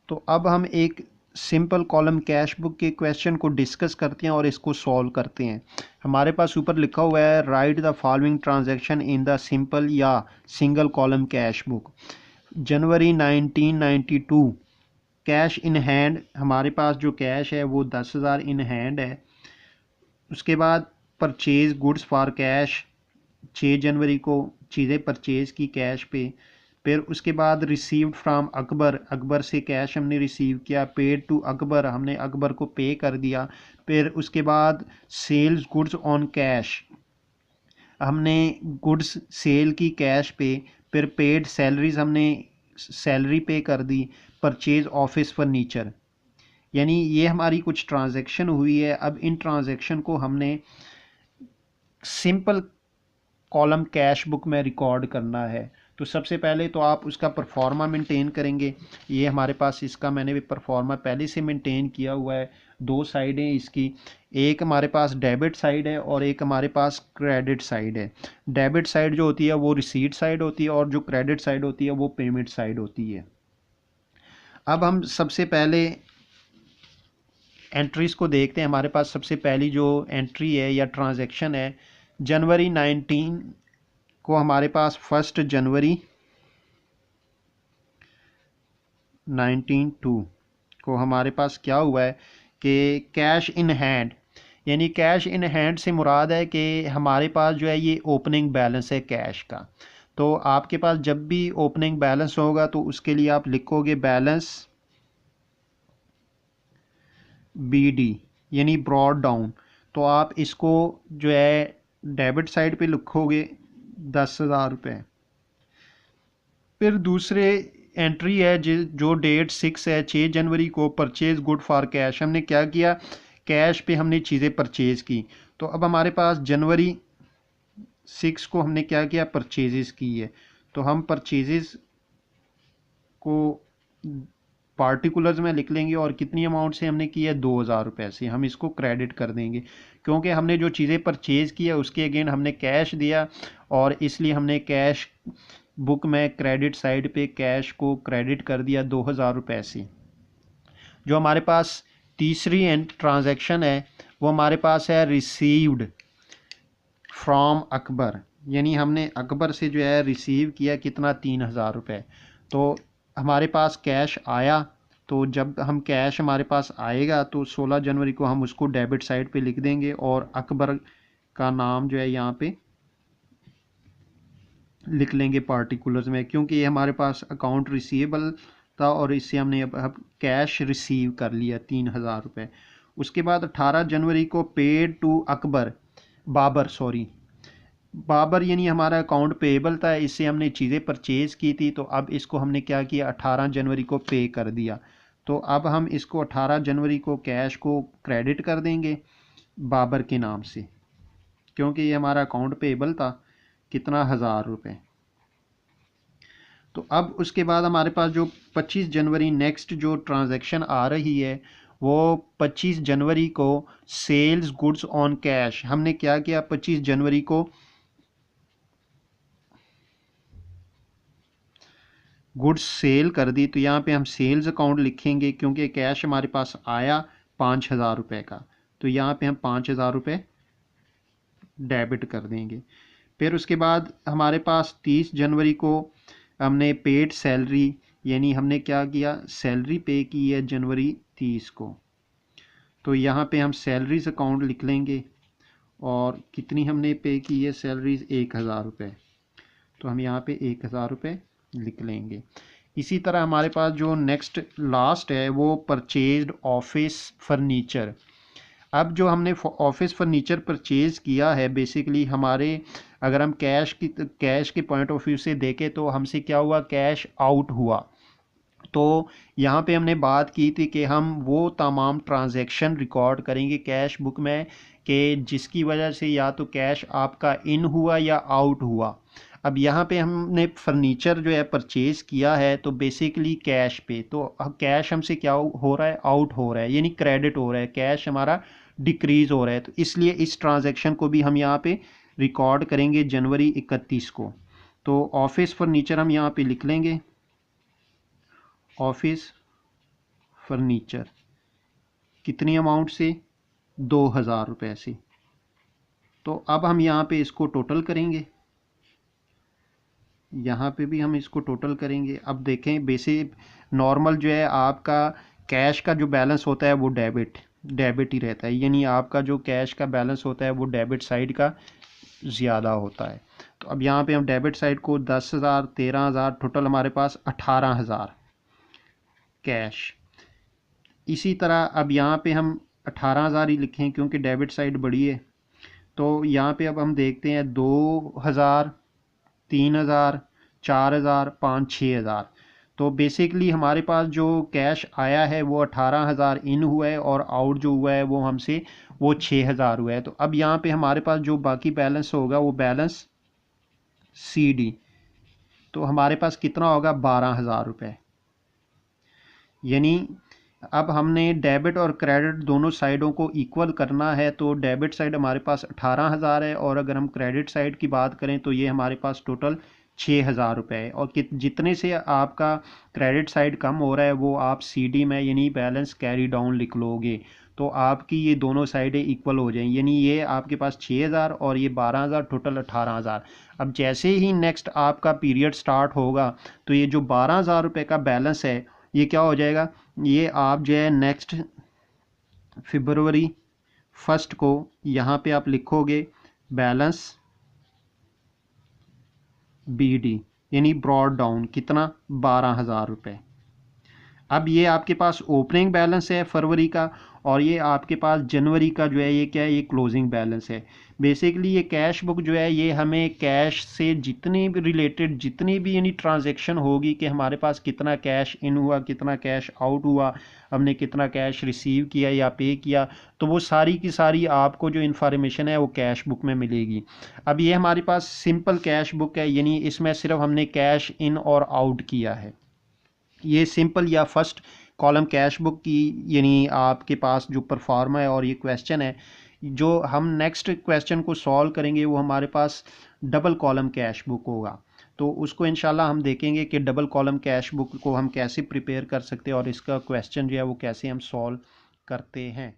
तो अब हम एक सिंपल कॉलम कैश बुक के क्वेश्चन को डिस्कस करते हैं और इसको सॉल्व करते हैं। हमारे पास ऊपर लिखा हुआ है write the following transaction in the simple या single column cash book. January 1992 cash in hand, हमारे पास जो कैश है वो 10,000 इन हैंड है। उसके बाद परचेज गुड्स फॉर कैश, 6 जनवरी को चीज़ें परचेज़ की कैश पे। फिर उसके बाद रिसीव्ड फ्रॉम अकबर, अकबर से कैश हमने रिसीव किया। पेड टू अकबर, हमने अकबर को पे कर दिया। फिर उसके बाद सेल्स गुड्स ऑन कैश, हमने गुड्स सेल की कैश पे। फिर पेड सैलरीज, हमने सैलरी पे कर दी। परचेज ऑफिस फर्नीचर, यानी ये हमारी कुछ ट्रांजैक्शन हुई है। अब इन ट्रांजैक्शन को हमने सिंपल कॉलम कैश बुक में रिकॉर्ड करना है। तो सबसे पहले तो आप उसका परफॉर्मा मेंटेन करेंगे। ये हमारे पास इसका मैंने भी परफॉर्मा पहले से मेंटेन किया हुआ है। 2 साइडें इसकी, एक हमारे पास डेबिट साइड है और एक हमारे पास क्रेडिट साइड है। डेबिट साइड जो होती है वो रिसीट साइड होती है और जो क्रेडिट साइड होती है वो पेमेंट साइड होती है। अब हम सबसे पहले एंट्रीज को देखते हैं। हमारे पास सबसे पहली जो एंट्री है या ट्रांजैक्शन है, जनवरी 19 को हमारे पास 1 जनवरी 1902 को हमारे पास क्या हुआ है कि कैश इन हैंड, यानी कैश इन हैंड से मुराद है कि हमारे पास जो है ये ओपनिंग बैलेंस है कैश का। तो आपके पास जब भी ओपनिंग बैलेंस होगा तो उसके लिए आप लिखोगे बैलेंस BD, यानी ब्रॉड डाउन। तो आप इसको जो है डेबिट साइड पे लिखोगे 10,000 रुपये। फिर दूसरे एंट्री है जो डेट 6 है, 6 जनवरी को परचेज गुड फॉर कैश, हमने क्या किया, कैश पे हमने चीज़ें परचेज़ की। तो अब हमारे पास जनवरी 6 को हमने क्या किया, परचेजेस की है। तो हम परचेजेस को पार्टिकुलर्स में लिख लेंगे और कितनी अमाउंट से हमने की है, 2,000 रुपये से हम इसको क्रेडिट कर देंगे, क्योंकि हमने जो चीज़ें परचेज़ की है उसके अगेन हमने कैश दिया और इसलिए हमने कैश बुक में क्रेडिट साइड पे कैश को क्रेडिट कर दिया 2,000 रुपये से। जो हमारे पास तीसरी ट्रांजैक्शन है वो हमारे पास है रिसीव्ड फ्रॉम अकबर, यानी हमने अकबर से जो है रिसीव किया कितना, 3,000 रुपये। तो हमारे पास कैश आया, तो जब हम कैश हमारे पास आएगा तो 16 जनवरी को हम उसको डेबिट साइड पे लिख देंगे और अकबर का नाम जो है यहाँ पे लिख लेंगे पार्टिकुलर्स में, क्योंकि ये हमारे पास अकाउंट रिसीवेबल था और इससे हमने अब कैश रिसीव कर लिया 3,000 रुपये। उसके बाद 18 जनवरी को पेड टू अकबर, बाबर यानी हमारा अकाउंट पेएबल था, इससे हमने चीज़ें परचेज़ की थी। तो अब इसको हमने क्या किया, 18 जनवरी को पे कर दिया। तो अब हम इसको 18 जनवरी को कैश को क्रेडिट कर देंगे बाबर के नाम से, क्योंकि ये हमारा अकाउंट पेएबल था, कितना, 1,000 रुपये। तो अब उसके बाद हमारे पास जो 25 जनवरी नेक्स्ट जो ट्रांजैक्शन आ रही है वो 25 जनवरी को सेल्स गुड्स ऑन कैश, हमने क्या किया, 25 जनवरी को गुड्स सेल कर दी। तो यहाँ पे हम सेल्स अकाउंट लिखेंगे क्योंकि कैश हमारे पास आया 5,000 रुपये का, तो यहाँ पे हम 5,000 रुपये डेबिट कर देंगे। फिर उसके बाद हमारे पास 30 जनवरी को हमने पेड सैलरी, यानी हमने क्या किया, सैलरी पे की है जनवरी 30 को। तो यहाँ पे हम सैलरीज अकाउंट लिख लेंगे और कितनी हमने पे की है सैलरीज, 1,000 रुपये। तो हम यहाँ पे 1,000 रुपये लिख लेंगे। इसी तरह हमारे पास जो नेक्स्ट लास्ट है वो परचेज्ड ऑफिस फर्नीचर। अब जो हमने ऑफिस फर्नीचर परचेज़ किया है, बेसिकली हमारे अगर हम कैश के पॉइंट ऑफ व्यू से देखें तो हमसे क्या हुआ, कैश आउट हुआ। तो यहाँ पे हमने बात की थी कि हम वो तमाम ट्रांजैक्शन रिकॉर्ड करेंगे कैश बुक में कि जिसकी वजह से या तो कैश आपका इन हुआ या आउट हुआ। अब यहाँ पे हमने फर्नीचर जो है परचेज़ किया है तो बेसिकली कैश पे, तो कैश हमसे क्या हो रहा है, आउट हो रहा है, यानी क्रेडिट हो रहा है, कैश हमारा डिक्रीज़ हो रहा है। तो इसलिए इस ट्रांजैक्शन को भी हम यहाँ पे रिकॉर्ड करेंगे जनवरी 31 को। तो ऑफिस फर्नीचर हम यहाँ पे लिख लेंगे, ऑफिस फर्नीचर कितनी अमाउंट से, 2000 रुपये से। तो अब हम यहाँ पे इसको टोटल करेंगे, यहाँ पे भी हम इसको टोटल करेंगे। अब देखें बेसिक नॉर्मल जो है आपका कैश का जो बैलेंस होता है वो डेबिट ही रहता है, यानी आपका जो कैश का बैलेंस होता है वो डेबिट साइड का ज़्यादा होता है। तो अब यहाँ पे हम डेबिट साइड को 10,000, 13,000, टोटल हमारे पास 18,000 कैश। इसी तरह अब यहाँ पे हम 18,000 ही लिखें क्योंकि डेबिट साइड बड़ी है। तो यहाँ पे अब हम देखते हैं 2,000, 3,000, 4,000, 5, 6,000। तो बेसिकली हमारे पास जो कैश आया है वो 18,000 इन हुआ है और आउट जो हुआ है वो हमसे वो 6,000 हुआ है। तो अब यहाँ पे हमारे पास जो बाकी बैलेंस होगा वो बैलेंस CD, तो हमारे पास कितना होगा, 12,000 रुपये। यानी अब हमने डेबिट और क्रेडिट दोनों साइडों को इक्वल करना है। तो डेबिट साइड हमारे पास 18,000 है और अगर हम क्रेडिट साइड की बात करें तो ये हमारे पास टोटल 6,000 रुपये है। और जितने से आपका क्रेडिट साइड कम हो रहा है वो आप CD में यानी बैलेंस कैरी डाउन लिख लोगे, तो आपकी ये दोनों साइडें इक्वल हो जाएंगी। यानी ये आपके पास 6,000 और ये 12,000, टोटल 18,000। अब जैसे ही नेक्स्ट आपका पीरियड स्टार्ट होगा तो ये जो 12,000 रुपये का बैलेंस है ये क्या हो जाएगा, ये आप जो है नेक्स्ट February 1 को यहाँ पे आप लिखोगे बैलेंस BD, यानी ब्रॉड डाउन कितना, 12,000 रुपये। अब ये आपके पास ओपनिंग बैलेंस है फरवरी का और ये आपके पास जनवरी का जो है ये क्या है, ये क्लोजिंग बैलेंस है। बेसिकली ये कैश बुक जो है ये हमें कैश से जितनी भी रिलेटेड जितनी भी यानी ट्रांजैक्शन होगी कि हमारे पास कितना कैश इन हुआ, कितना कैश आउट हुआ, हमने कितना कैश रिसीव किया या पे किया, तो वो सारी की सारी आपको जो इन्फॉर्मेशन है वो कैश बुक में मिलेगी। अब ये हमारे पास सिंपल कैश बुक है, यानी इसमें सिर्फ हमने कैश इन और आउट किया है। ये सिंपल या फर्स्ट कॉलम कैश बुक की यानी आपके पास जो परफॉर्मा है और ये क्वेश्चन है जो हम नेक्स्ट क्वेश्चन को सॉल्व करेंगे वो हमारे पास डबल कॉलम कैश बुक होगा। तो उसको इंशाल्लाह हम देखेंगे कि डबल कॉलम कैश बुक को हम कैसे प्रिपेयर कर सकते हैं और इसका क्वेश्चन जो है वो कैसे हम सॉल्व करते हैं।